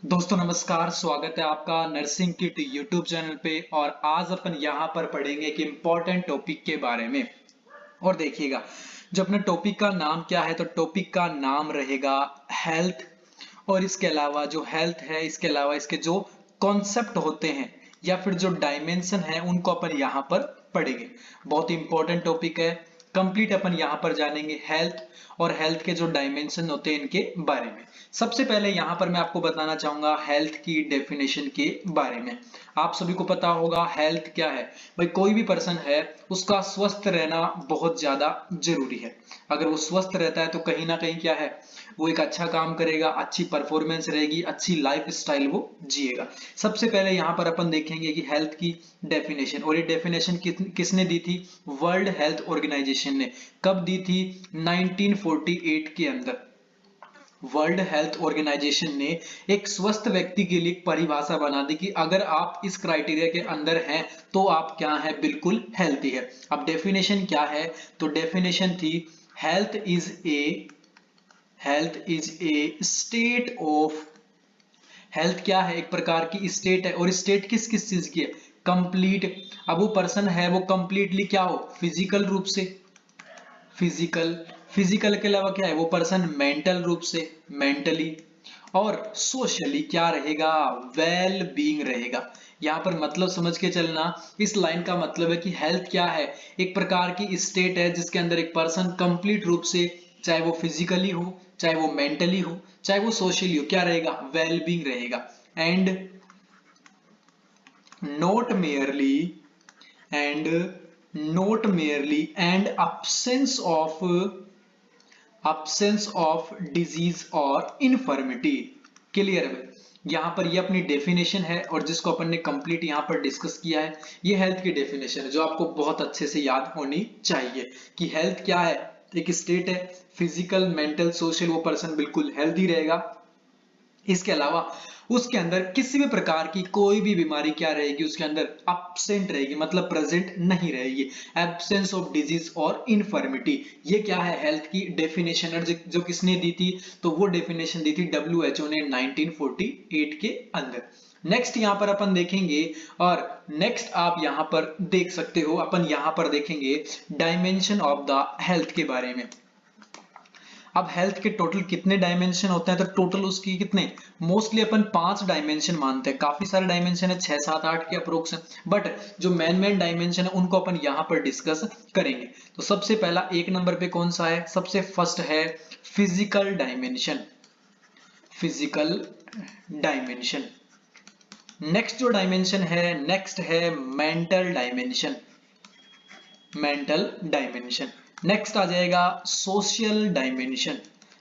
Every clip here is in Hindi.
दोस्तों नमस्कार, स्वागत है आपका नर्सिंग किट यूट्यूब चैनल पे। और आज अपन यहाँ पर पढ़ेंगे एक इम्पॉर्टेंट टॉपिक के बारे में। और देखिएगा, जो अपने टॉपिक का नाम क्या है, तो टॉपिक का नाम रहेगा हेल्थ। और इसके अलावा जो हेल्थ है, इसके अलावा इसके जो कॉन्सेप्ट होते हैं या फिर जो डायमेंशन है, उनको अपन यहाँ पर पढ़ेंगे। बहुत इंपॉर्टेंट टॉपिक है। कंप्लीट अपन यहाँ पर जानेंगे हेल्थ और हेल्थ के जो डायमेंशन होते हैं इनके बारे में। सबसे पहले यहाँ पर मैं आपको बताना चाहूंगा हेल्थ की डेफिनेशन के बारे में। आप सभी को पता होगा हेल्थ क्या है। भाई कोई भी पर्सन है, उसका स्वस्थ रहना बहुत ज्यादा जरूरी है। अगर वो स्वस्थ रहता है तो कहीं ना कहीं क्या है, वो एक अच्छा काम करेगा, अच्छी परफॉर्मेंस रहेगी, अच्छी लाइफ स्टाइल वो जिएगा। सबसे पहले यहाँ पर अपन देखेंगे कि हेल्थ की डेफिनेशन। और ये डेफिनेशन किसने दी थी? वर्ल्ड हेल्थ ऑर्गेनाइजेशन ने। कब दी थी? 1948 के अंदर वर्ल्ड हेल्थ ऑर्गेनाइजेशन ने एक स्वस्थ व्यक्ति के लिए परिभाषा बना दी कि अगर आप इस क्राइटेरिया के अंदर हैं तो आप क्या है, बिल्कुल हेल्थी है। अब डेफिनेशन क्या है? तो डेफिनेशन थी health is a state of. Health क्या है? एक प्रकार की स्टेट है। और स्टेट किस किस चीज की है? कंप्लीट। अब वो पर्सन है वो कंप्लीटली क्या हो? फिजिकल रूप से फिजिकल। फिजिकल के अलावा क्या है? वो पर्सन मेंटल रूप से मेंटली। और सोशली क्या रहेगा? वेल बीइंग रहेगा। यहां पर मतलब समझ के चलना। इस लाइन का मतलब है कि हेल्थ क्या है? एक प्रकार की स्टेट है जिसके अंदर एक पर्सन कंप्लीट रूप से, चाहे वो फिजिकली हो, चाहे वो मेंटली हो, चाहे वो सोशली हो, क्या रहेगा? वेल बीइंग रहेगा। And not merely and not merely and absence of disease और इन्फर्मिटी। क्लियर है? यहां पर ये अपनी डेफिनेशन है और जिसको अपन ने कंप्लीट यहां पर डिस्कस किया है। ये हेल्थ की डेफिनेशन है जो आपको बहुत अच्छे से याद होनी चाहिए कि हेल्थ क्या है। एक स्टेट है, फिजिकल मेंटल सोशल, वो पर्सन बिल्कुल हेल्दी रहेगा। इसके अलावा उसके अंदर किसी भी प्रकार की कोई भी बीमारी क्या रहेगी, उसके अंदर absent रहेगी, मतलब प्रेजेंट नहीं रहेगी। एब्सेंस ऑफ डिजीज और इन्फर्मिटी, ये क्या है? हेल्थ की डेफिनेशन। और जो किसने दी थी? तो वो डेफिनेशन दी थी WHO ने 1948 के अंदर। नेक्स्ट यहां पर अपन देखेंगे। और नेक्स्ट आप यहां पर देख सकते हो, अपन यहां पर देखेंगे डायमेंशन ऑफ द हेल्थ के बारे में। अब हेल्थ के टोटल कितने डायमेंशन होते हैं? तो टोटल उसकी कितने, मोस्टली अपन 5 डायमेंशन मानते हैं। काफी सारे डायमेंशन है, 6 7 8 के अप्रोक्स है। बट जो मेन डायमेंशन है उनको अपन यहां पर डिस्कस करेंगे। तो सबसे पहला 1 नंबर पे कौन सा है? सबसे फर्स्ट है physical dimension. Physical dimension. Next जो डायमेंशन है, नेक्स्ट है mental dimension. Mental dimension. Next आ जाएगा social dimension.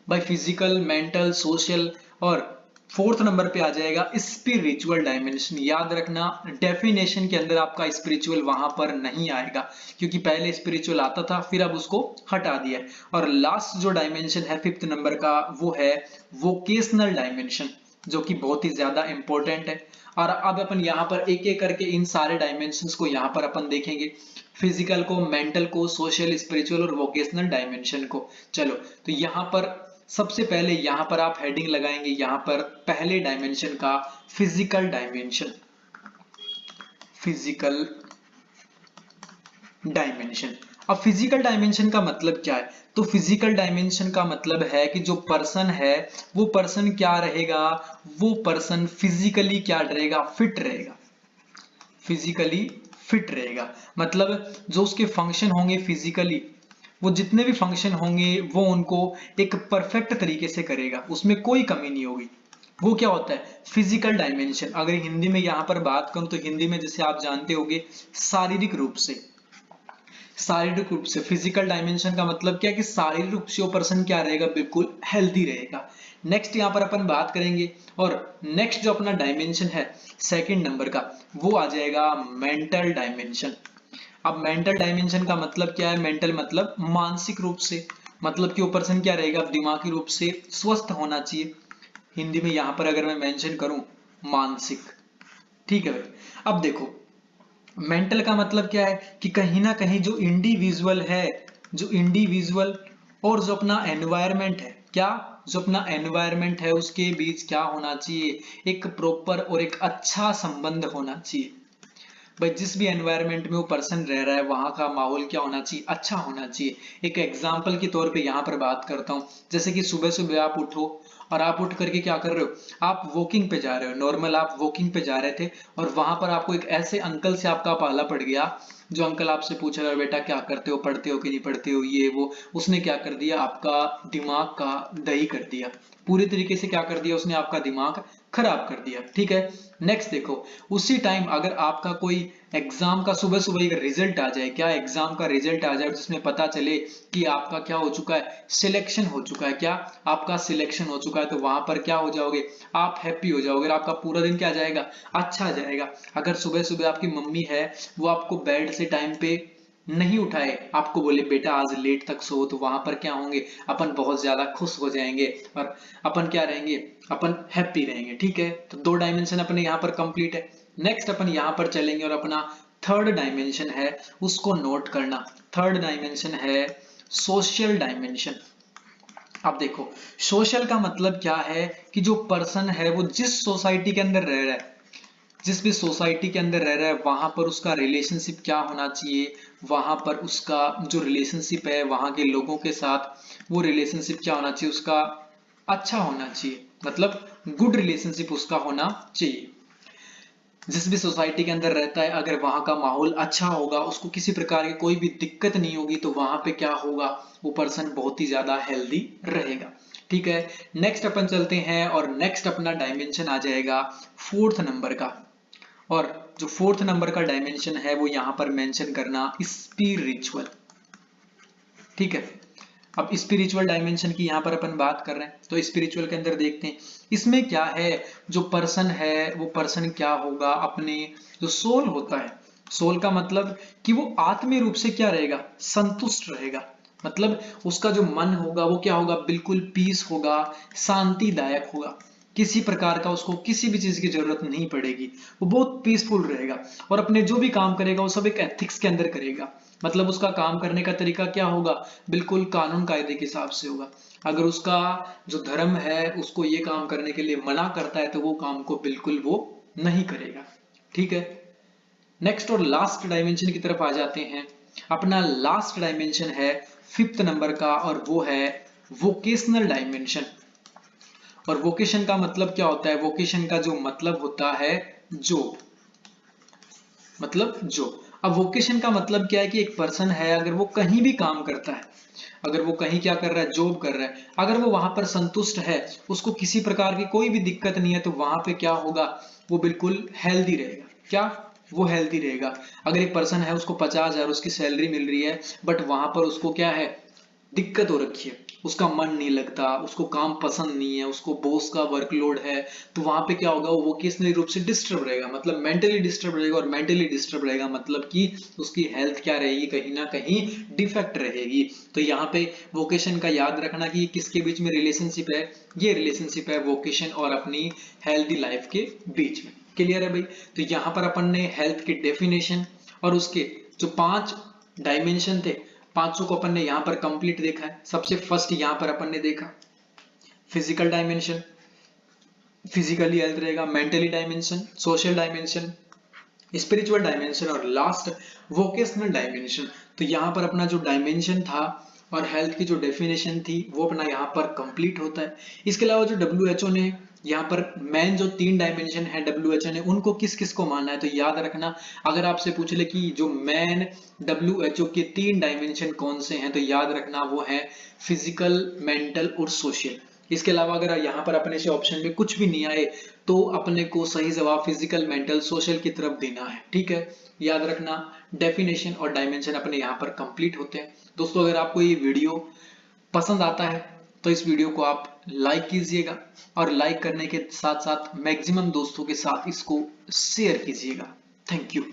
By physical mental social. और फोर्थ नंबर पे आ जाएगा स्पिरिचुअल डायमेंशन। याद रखना, डेफिनेशन के अंदर आपका स्पिरिचुअल वहां पर नहीं आएगा, क्योंकि पहले स्पिरिचुअल आता था, फिर अब उसको हटा दिया। और लास्ट जो डायमेंशन है फिफ्थ नंबर का, वो है वोकेशनल डायमेंशन, जो कि बहुत ही ज्यादा इंपॉर्टेंट है। और अब अपन यहाँ पर एक एक करके इन सारे डायमेंशंस को यहाँ पर अपन देखेंगे। फिजिकल को, मेंटल को, सोशल, स्पिरिचुअल और वोकेशनल डायमेंशन को। चलो, तो यहाँ पर सबसे पहले यहाँ पर आप हेडिंग लगाएंगे, यहाँ पर पहले डायमेंशन का फिजिकल डायमेंशन। Physical dimension. अब फिजिकल डायमेंशन का मतलब क्या है? तो फिजिकल डायमेंशन का मतलब है कि जो पर्सन है वो पर्सन क्या रहेगा? वो पर्सन फिजिकली क्या रहेगा? फिट रहेगा। फिजिकली फिट रहेगा, मतलब जो उसके फंक्शन होंगे फिजिकली, वो जितने भी फंक्शन होंगे वो उनको एक परफेक्ट तरीके से करेगा, उसमें कोई कमी नहीं होगी। वो क्या होता है? Physical dimension. अगर हिंदी में यहां पर बात करूं तो हिंदी में जैसे आप जानते होंगे, शारीरिक रूप से। शारीरिक रूप से फिजिकल डायमेंशन का मतलब क्या है कि शारीरिक रूप से वो पर्सन क्या रहेगा? बिल्कुल हेल्दी रहेगा। नेक्स्ट यहां पर अपन बात करेंगे। और नेक्स्ट जो अपना डायमेंशन है सेकंड नंबर का, वो आ जाएगा मेंटल डायमेंशन। अब मेंटल डायमेंशन का मतलब क्या है? मेंटल मतलब मानसिक रूप से, मतलब कि वो पर्सन क्या रहेगा? दिमागी रूप से स्वस्थ होना चाहिए। हिंदी में यहां पर अगर मैं मेंशन करूं, मानसिक। ठीक है भाई। अब देखो, मेंटल का मतलब क्या है कि कहीं ना कहीं जो इंडिविजुअल और जो अपना एनवायरमेंट है, क्या जो अपना एनवायरनमेंट है उसके बीच क्या होना चाहिए, एक प्रॉपर और एक अच्छा संबंध होना चाहिए। भाई जिस भी एनवायरनमेंट में वो पर्सन रह रहा है वहां का माहौल क्या होना चाहिए, अच्छा होना चाहिए। एक एग्जाम्पल के तौर पे यहाँ पर बात करता हूँ, जैसे कि सुबह सुबह आप उठो और आप उठ करके क्या कर रहे हो, आप वॉकिंग पे जा रहे हो, नॉर्मल आप वॉकिंग पे जा रहे थे और वहां पर आपको एक ऐसे अंकल से आपका पाला पड़ गया, जो अंकल आपसे पूछ रहा है बेटा क्या करते हो, पढ़ते हो कि नहीं पढ़ते हो, ये वो। उसने क्या कर दिया, आपका दिमाग का दही कर दिया, पूरी तरीके से क्या कर दिया उसने, आपका दिमाग खराब कर दिया। ठीक है, नेक्स्ट देखो, उसी टाइम अगर आपका कोई एग्जाम का सुबह सुबह एक रिजल्ट आ जाए, क्या एग्जाम का रिजल्ट आ जाए जिसमें पता चले कि आपका क्या हो चुका है, सिलेक्शन हो चुका है, क्या आपका सिलेक्शन हो चुका है, तो वहां पर क्या हो जाओगे, आप हैप्पी हो जाओगे, आपका पूरा दिन क्या जाएगा, अच्छा जाएगा। अगर सुबह सुबह आपकी मम्मी है वो आपको बेड से टाइम पे नहीं उठाए, आपको बोले बेटा आज लेट तक सो, तो वहां पर क्या होंगे, अपन बहुत ज्यादा खुश हो जाएंगे और अपन क्या रहेंगे, अपन हैप्पी रहेंगे। ठीक है, तो दो डायमेंशन अपने यहाँ पर कंप्लीट है। नेक्स्ट अपन यहाँ पर चलेंगे और अपना थर्ड डायमेंशन है उसको नोट करना। थर्ड डायमेंशन है सोशल डायमेंशन। अब देखो, सोशल का मतलब क्या है कि जो पर्सन है वो जिस सोसाइटी के अंदर रह रहा है, जिस भी सोसाइटी के अंदर रह रहा है वहां पर उसका रिलेशनशिप क्या होना चाहिए, वहां पर उसका जो रिलेशनशिप है वहां के लोगों के साथ, वो रिलेशनशिप क्या होना चाहिए उसका, अच्छा होना चाहिए, मतलब गुड रिलेशनशिप उसका होना चाहिए। जिस भी सोसाइटी के अंदर रहता है अगर वहां का माहौल अच्छा होगा, उसको किसी प्रकार की कोई भी दिक्कत नहीं होगी, तो वहां पे क्या होगा, वो पर्सन बहुत ही ज्यादा हेल्दी रहेगा। ठीक है, नेक्स्ट अपन चलते हैं और नेक्स्ट अपना डायमेंशन आ जाएगा फोर्थ नंबर का। और जो फोर्थ नंबर का डायमेंशन है वो यहां पर मेंशन करना स्पिरिचुअल। ठीक है, अब स्पिरिचुअल डायमेंशन की यहां पर अपन बात कर रहे हैं, तो स्पिरिचुअल के अंदर देखते हैं इसमें क्या है, जो पर्सन है वो पर्सन क्या होगा, अपने जो सोल होता है, सोल का मतलब कि वो आत्मीय रूप से क्या रहेगा, संतुष्ट रहेगा। मतलब उसका जो मन होगा वो क्या होगा, बिल्कुल पीस होगा, शांतिदायक होगा, किसी प्रकार का उसको किसी भी चीज की जरूरत नहीं पड़ेगी, वो बहुत पीसफुल रहेगा और अपने जो भी काम करेगा वो सब एक एथिक्स के अंदर करेगा। मतलब उसका काम करने का तरीका क्या होगा, बिल्कुल कानून कायदे के हिसाब से होगा। अगर उसका जो धर्म है उसको ये काम करने के लिए मना करता है तो वो काम को बिल्कुल वो नहीं करेगा। ठीक है, नेक्स्ट और लास्ट डायमेंशन की तरफ आ जाते हैं। अपना लास्ट डायमेंशन है फिफ्थ नंबर का और वो है वोकेशनल डायमेंशन। और वोकेशन का मतलब क्या होता है, वोकेशन का जो मतलब होता है जॉब, मतलब जॉब। अब वोकेशन का मतलब क्या है कि एक पर्सन है अगर वो कहीं भी काम करता है, अगर वो कहीं क्या कर रहा है, जॉब कर रहा है, अगर वो वहां पर संतुष्ट है, उसको किसी प्रकार की कोई भी दिक्कत नहीं है, तो वहां पे क्या होगा, वो बिल्कुल हेल्दी रहेगा। क्या, वो हेल्दी रहेगा। अगर एक पर्सन है उसको 50,000 उसकी सैलरी मिल रही है बट वहां पर उसको क्या है, दिक्कत हो रखी है, उसका मन नहीं लगता, उसको काम पसंद नहीं है, उसको बॉस का वर्कलोड है, तो वहां पे क्या होगा, वो वोकेशनली रूप से डिस्टर्ब रहेगा, मतलब मेंटली डिस्टर्ब रहेगा। और मेंटली डिस्टर्ब रहेगा मतलब कि उसकी हेल्थ क्या रहेगी, कहीं ना कहीं डिफेक्ट रहेगी। तो यहाँ पे वोकेशन का याद रखना कि किसके बीच में रिलेशनशिप है, ये रिलेशनशिप है वोकेशन और अपनी हेल्दी लाइफ के बीच में। क्लियर है भाई, तो यहाँ पर अपन ने हेल्थ की डेफिनेशन और उसके जो 5 डायमेंशन थे, पांचों को अपन ने यहां पर कंप्लीट देखा है। सबसे फर्स्ट यहां पर अपन ने देखा फिजिकल डायमेंशन, फिजिकली हेल्थ रहेगा, mentally dimension, social dimension, spiritual dimension और लास्ट वोकेशनल डायमेंशन। तो यहाँ पर अपना जो डायमेंशन था और हेल्थ की जो डेफिनेशन थी वो अपना यहाँ पर कंप्लीट होता है। इसके अलावा जो डब्ल्यूएचओ ने यहाँ पर मेन जो 3 डायमेंशन है डब्ल्यूएचओ ने उनको किस किस को माना है, तो याद रखना, अगर आपसे पूछ ले कि जो मेन डब्ल्यूएचओ के 3 डायमेंशन कौन से हैं, तो याद रखना वो है फिजिकल, मेंटल और सोशल। इसके अलावा अगर यहाँ पर अपने से ऑप्शन में कुछ भी नहीं आए तो अपने को सही जवाब फिजिकल, मेंटल, सोशल की तरफ देना है। ठीक है, याद रखना डेफिनेशन और डायमेंशन अपने यहाँ पर कंप्लीट होते हैं। दोस्तों अगर आपको ये वीडियो पसंद आता है तो इस वीडियो को आप लाइक कीजिएगा और लाइक करने के साथ साथ मैक्सिमम दोस्तों के साथ इसको शेयर कीजिएगा। Thank you.